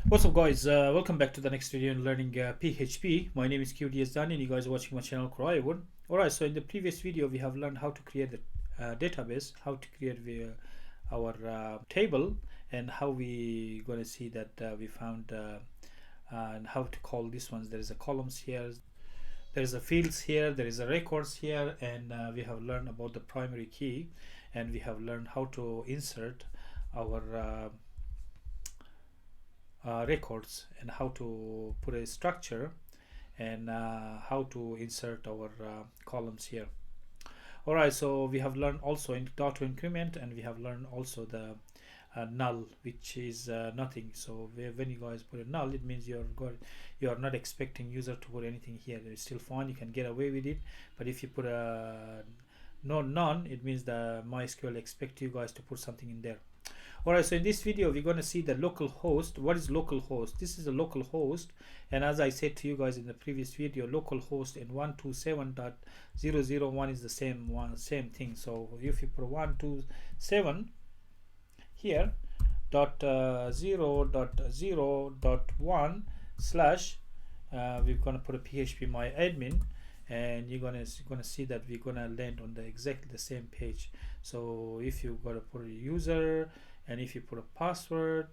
What's up, guys? Welcome back to the next video in learning PHP. My name is QDS and you guys are watching my channel Croywood. Alright, so in the previous video we have learned how to create the database, how to create our table, and how we gonna see that we found and how to call these ones. There is a columns here, there is a fields here, there is a records here, and we have learned about the primary key, and we have learned how to insert our records and how to put a structure and how to insert our columns here. Alright, so we have learned also in auto increment, and we have learned also the null, which is nothing. So when you guys put a null, it means you are not expecting user to put anything here. It's still fine, you can get away with it. But if you put a none, it means the MySQL expect you guys to put something in there. Alright, so in this video we're going to see the local host. What is local host? This is a local host, and as I said to you guys in the previous video, local host in 127.001 is the same thing. So if you put 127 here .0.0.1 slash we're going to put a phpMyAdmin, and you're gonna see that we're gonna land on the exactly the same page. So if you gotta put a user and if you put a password,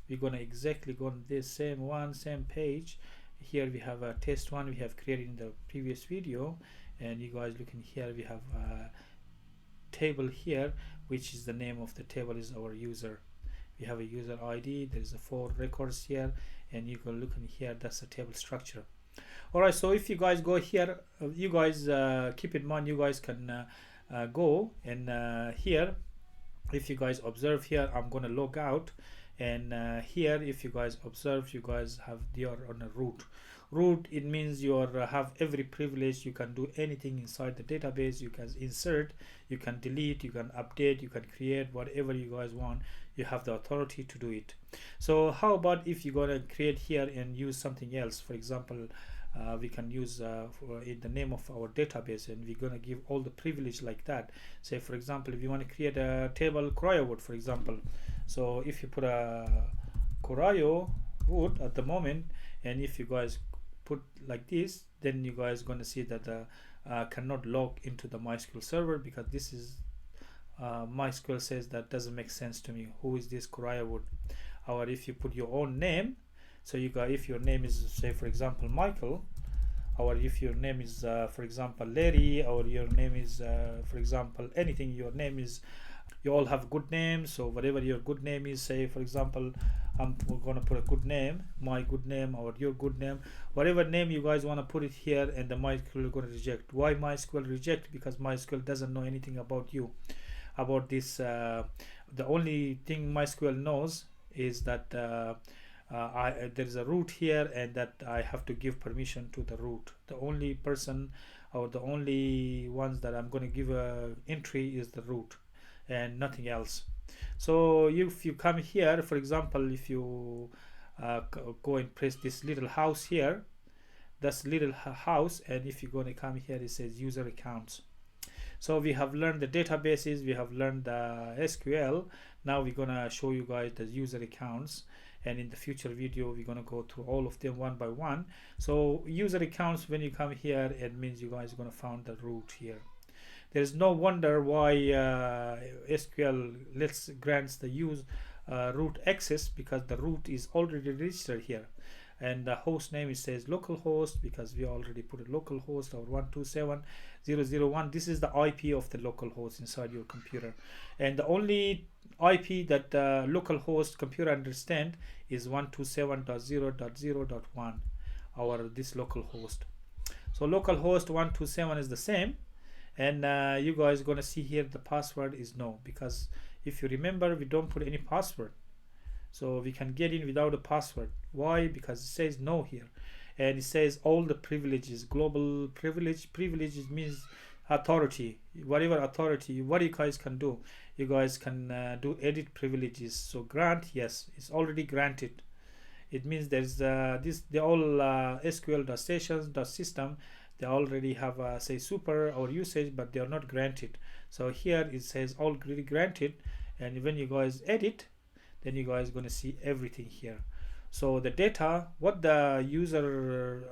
we're gonna exactly go on this same page. Here we have a test one we have created in the previous video, and you guys looking here, we have a table here, which is the name of the table is our user. We have a user ID, there is a 4 records here, and you go looking here, that's the table structure. Alright, so if you guys go here, you guys keep in mind, you guys can go and here, if you guys observe here, I'm gonna log out, and here if you guys observe, you guys have you're on a root. It means you have every privilege. You can do anything inside the database. You can insert, you can delete, you can update, you can create whatever you guys want. You have the authority to do it. So how about if you're gonna create here and use something else? For example, we can use in the name of our database, and we're going to give all the privilege like that. Say for example, if you want to create a table Croywood, for example, so if you put a Croywood at the moment, and if you guys put like this, then you guys going to see that cannot log into the MySQL server, because this is MySQL says that doesn't make sense to me. Who is this Croywood? Or if you put your own name, so you got, if your name is, say for example, Michael, or if your name is for example Larry, or your name is for example anything, your name is, you all have good names. So whatever your good name is, say for example I'm gonna put a good name, my good name, or your good name, whatever name you guys want to put it here, and the MySQL is going to reject. Why MySQL reject? Because MySQL doesn't know anything about you, about this. The only thing MySQL knows is that there is a root here, and that I have to give permission to the root. The only person or the only ones that I'm going to give a entry is the root and nothing else. So if you come here, for example, if you go and press this little house here, that's little house, and if you're going to come here, it says user accounts. So we have learned the databases, we have learned the SQL. Now we're gonna show you guys the user accounts, and in the future video we're gonna go through all of them one by one. So user accounts, when you come here, it means you guys are gonna find the root here. There's no wonder why SQL grants the root access, because the root is already registered here, and the host name, it says localhost, because we already put a localhost or 127.0.0.1. This is the IP of the localhost inside your computer, and the only IP that localhost computer understand is 127.0.0.1, or this localhost. So localhost 127 is the same, and you guys gonna see here the password is no, because if you remember, we don't put any password, so we can get in without a password. Why? Because it says no here, and it says all the privileges, global privileges means authority, whatever authority, what you guys can do, you guys can do edit privileges. So grant, yes, it's already granted. It means there's this, the all SQL.stations.system, they already have say super or usage, but they are not granted. So here it says already granted, and when you guys edit, then you guys going to see everything here. So the data, what the user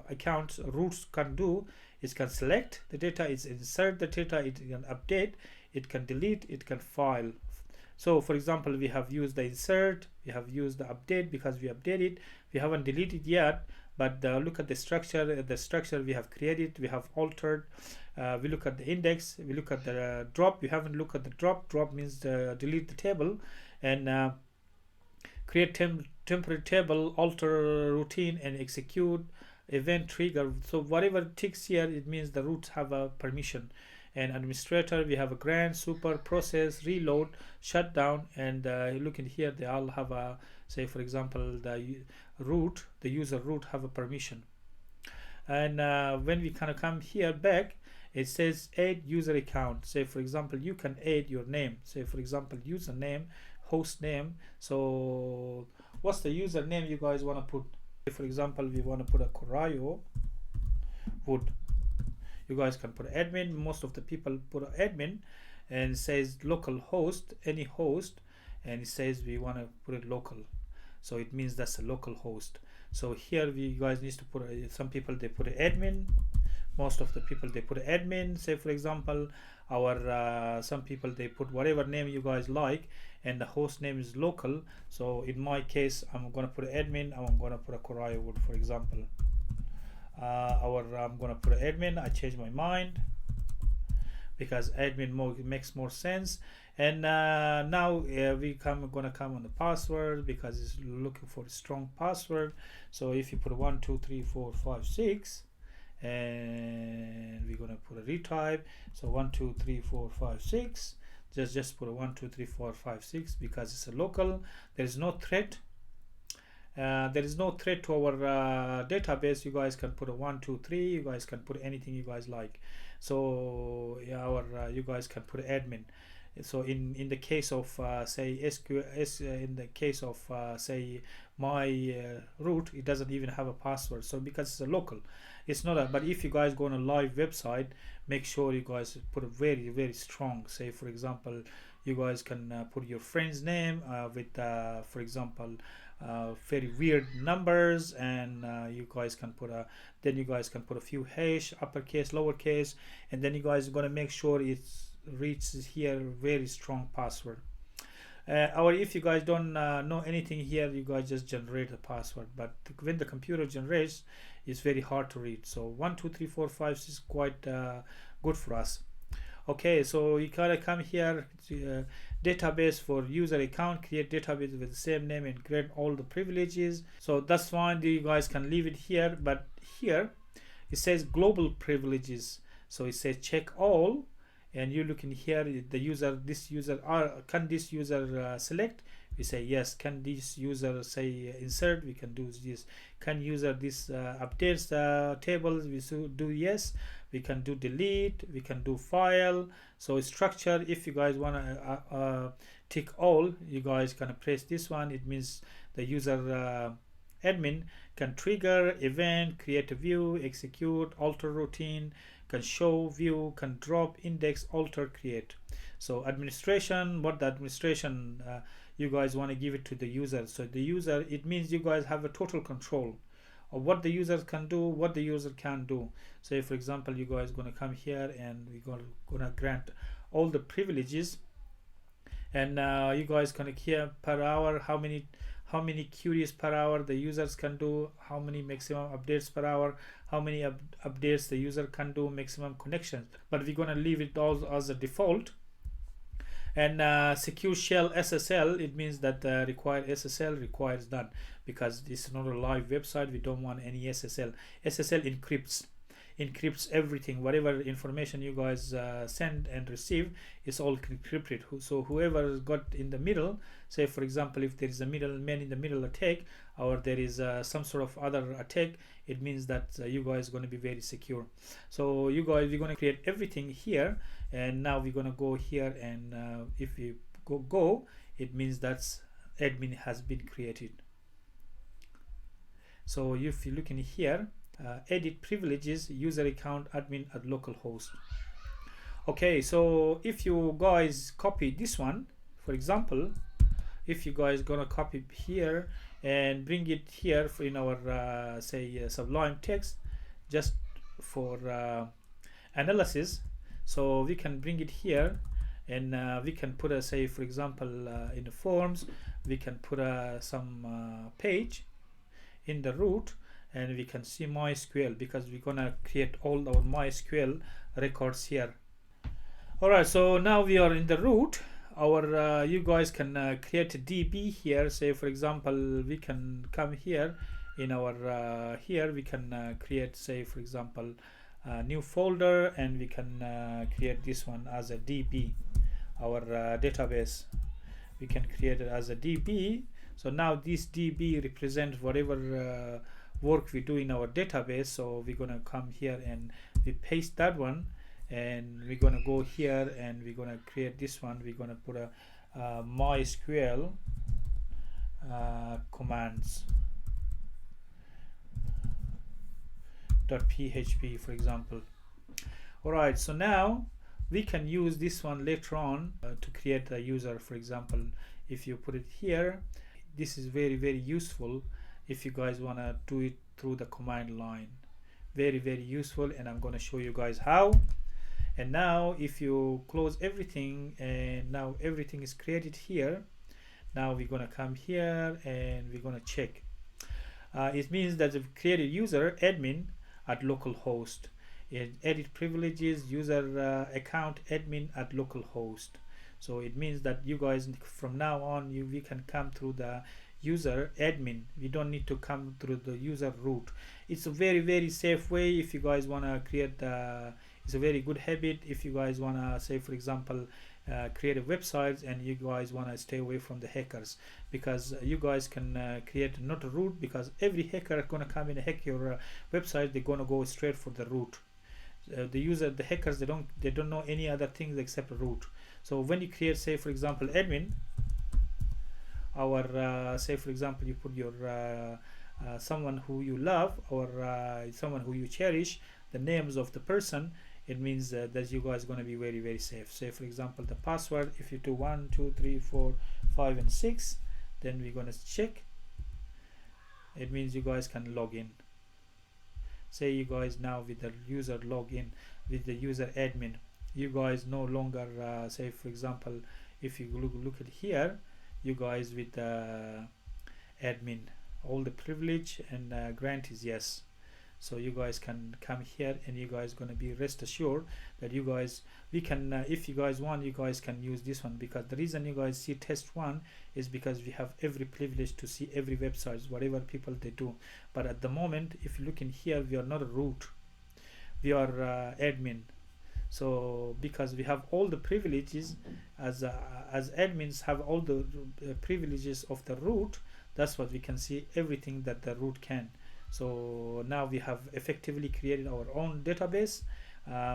account roots can do is can select the data, is insert the data, it can update, it can delete, it can file. So for example, we have used the insert, we have used the update because we updated, we haven't deleted yet, but look at the structure we have created, we have altered. We look at the index, we look at the drop, we haven't looked at the drop means delete the table, and create temporary table, alter routine, and execute event trigger. So whatever ticks here, it means the roots have a permission. And administrator, we have a grant, super, process, reload, shutdown, and you look in here, they all have a, say for example, the root, the user root have a permission. And when we kind of come here back, it says add user account. Say for example, you can add your name, say for example, username, host name. So what's the username you guys want to put? For example, we want to put a Corayo Wood. You guys can put admin. Most of the people put admin, and it says local host, any host, and it says we want to put it local, so it means that's a local host. So here we guys need to put some people they put admin, most of the people they put admin. Say for example, our some people they put whatever name you guys like, and the host name is local. So in my case, I'm gonna put admin, I'm gonna put a Corayo Wood, for example. I'm gonna put admin. I changed my mind because admin makes more sense. And now gonna come on the password because it's looking for a strong password. So if you put 1 2 3 4 5 6, and we're gonna put a retype, so 1 2 3 4 5 6, just put a 1 2 3 4 5 6 because it's a local. There is no threat. There is no threat to our database. You guys can put a 1 2 3, you guys can put anything you guys like. So yeah, you guys can put admin. So in the case of say SQL, in the case of say my root, it doesn't even have a password, so because it's a local, it's not a. But if you guys go on a live website, make sure you guys put a very strong. Say for example, you guys can put your friend's name with for example very weird numbers, and you guys can put a, then you guys can put a few hash, uppercase, lowercase, and then you guys are gonna make sure it's reaches here very strong password. Or if you guys don't know anything here, you guys just generate the password, but when the computer generates, it's very hard to read. So 1 2 3 4 5 is quite good for us. Okay, so you gotta come here to database for user account, create database with the same name and grant all the privileges. So that's fine, you guys can leave it here, but here it says global privileges, so it says check all, and you look in here, the user, this user can this user select, we say yes. Can this user say insert, we can do this. Can user this updates tables, we should do yes. We can do delete, we can do file. So structure, if you guys want to tick all, you guys can press this one. It means the user admin can trigger event, create a view, execute, alter routine, can show, view, can drop, index, alter, create. So administration, what the administration you guys want to give it to the user. So the user, it means you guys have a total control of what the user can do, what the user can do. Say for example, you guys gonna come here and we're gonna grant all the privileges, and you guys can here per hour, how many queries per hour the users can do, how many maximum updates per hour, how many updates the user can do, maximum connections. But we're gonna leave it all as a default. And secure shell SSL, it means that required SSL requires done, because this is not a live website. We don't want any SSL. SSL encrypts everything, whatever information you guys send and receive is all encrypted. So whoever got in the middle, say for example, if there is a middleman in the middle attack, or there is some sort of other attack, it means that you guys are going to be very secure. So you guys, we're going to create everything here, and now we're going to go here, and if we go, it means that admin has been created. So if you look in here, edit privileges, user account, admin at localhost. Okay, so if you guys copy this one, for example, if you guys gonna copy here, and bring it here in our Sublime text just for analysis. So we can bring it here, and we can put a, say for example, in the forms we can put some page in the root, and we can see MySQL, because we're gonna create all our MySQL records here. All right, so now we are in the root. Our you guys can create a DB here. Say for example, we can come here in our here we can create, say for example, a new folder, and we can create this one as a DB, our database. We can create it as a DB. So now this DB represents whatever work we do in our database. So we're gonna come here and we paste that one, and we're gonna go here and we're gonna create this one. We're gonna put a MySQL commands .php, for example. All right, so now we can use this one later on to create a user. For example, if you put it here, this is very useful if you guys want to do it through the command line. Very useful, and I'm going to show you guys how. And now if you close everything, and now everything is created here, now we're going to come here and we're going to check. It means that we've created user admin at localhost. Edit privileges, user account admin at localhost. So it means that you guys from now on we can come through the user admin. We don't need to come through the user root. It's a very safe way if you guys want to create it's a very good habit if you guys want to, say for example, create a website and you guys want to stay away from the hackers, because you guys can create not a root, because every hacker is going to come and hack your website. They're going to go straight for the root. The hackers, they don't know any other things except root. So when you create, say for example, admin, our say for example, you put your someone who you love, or someone who you cherish, the names of the person. It means that you guys are going to be very safe. Say for example, the password, if you do 1 2 3 4 5 and 6, then we're going to check. It means you guys can log in. Say you guys now with the user login with the user admin, you guys no longer say for example, if you look at here, you guys with admin, all the privilege and grant is yes. So you guys can come here, and you guys gonna be rest assured that you guys, we can if you guys want, you guys can use this one, because the reason you guys see test one is because we have every privilege to see every website, whatever people they do. But at the moment, if you look in here, we are not a root, we are admin. So because we have all the privileges as admins have all the privileges of the root, that's what we can see everything that the root can. So now we have effectively created our own database.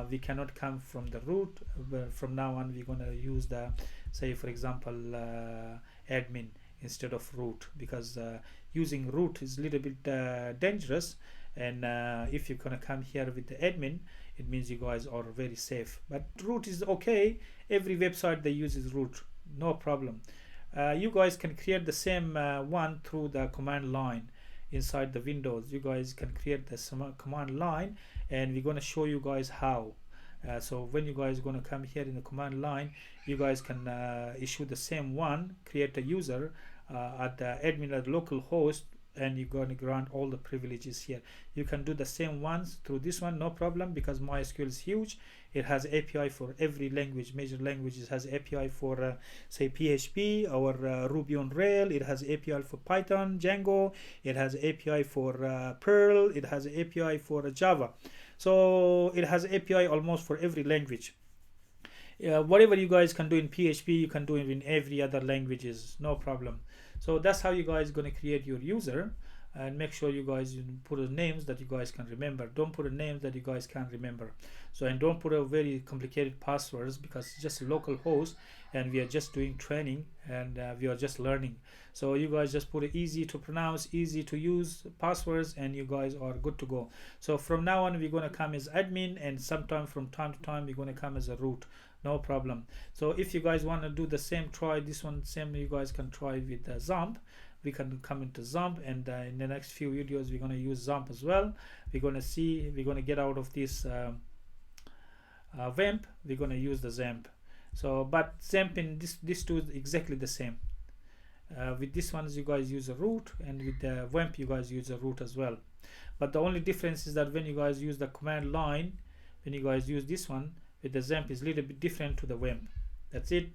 We cannot come from the root, but from now on we're going to use the, say for example, admin instead of root, because using root is a little bit dangerous. And if you're going to come here with the admin, it means you guys are very safe. But root is okay. Every website they use is root, no problem. You guys can create the same one through the command line. Inside the Windows, you guys can create the command line, and we're going to show you guys how. So when you guys going to come here in the command line, you guys can issue the same one, create a user at the admin at local host, and you're going to grant all the privileges here. You can do the same ones through this one, no problem, because MySQL is huge. It has API for every language, major languages. Has API for say PHP or Ruby on Rails. It has API for Python, Django. It has API for Perl. It has API for Java. So it has API almost for every language. Whatever you guys can do in PHP, you can do it in every other languages, no problem. So that's how you guys going to create your user, and make sure you guys put the names that you guys can remember. Don't put a name that you guys can't remember. So, and don't put a very complicated passwords, because it's just a local host and we are just doing training, and we are just learning. So you guys just put it easy to pronounce, easy to use passwords, and you guys are good to go. So from now on, we're going to come as admin, and sometime from time to time we're going to come as a root, no problem. So if you guys want to do the same, try this one same, you guys can try with Zomp. we can come into XAMPP, and in the next few videos we're going to use XAMPP as well. We're going to get out of this WAMP. We're going to use the XAMPP. So but XAMPP in this two is exactly the same. With this ones you guys use a root, and with the WAMP you guys use a root as well. But the only difference is that when you guys use the command line, when you guys use this one with the XAMPP, is a little bit different to the WAMP. That's it.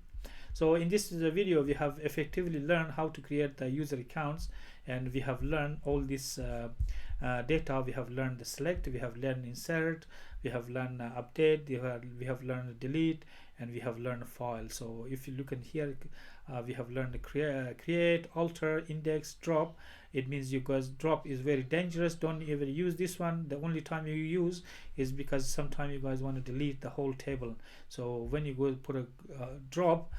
So in this video we have effectively learned how to create the user accounts, and we have learned all this data. We have learned the select, we have learned insert, we have learned update, we have learned delete, and we have learned file. So if you look in here, we have learned the create, alter, index, drop. It means you guys, drop is very dangerous. Don't ever use this one. The only time you use is because sometimes you guys want to delete the whole table. So when you go put a drop,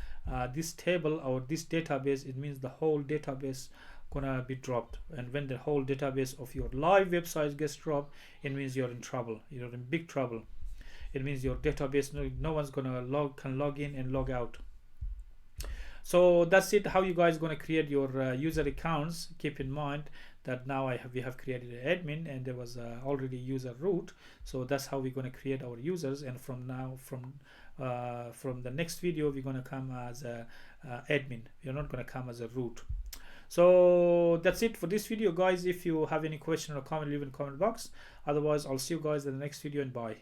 this table or this database, it means the whole database gonna be dropped. And when the whole database of your live website gets dropped, it means you're in trouble. You're in big trouble. It means your database, no one's gonna log in and log out. So that's it, how you guys going to create your user accounts. Keep in mind that now we have created an admin, and there was already user root. So that's how we're going to create our users, and from the next video we're going to come as a admin. We're not going to come as a root. So that's it for this video, guys. If you have any question or comment, leave in the comment box. Otherwise, I'll see you guys in the next video, and bye.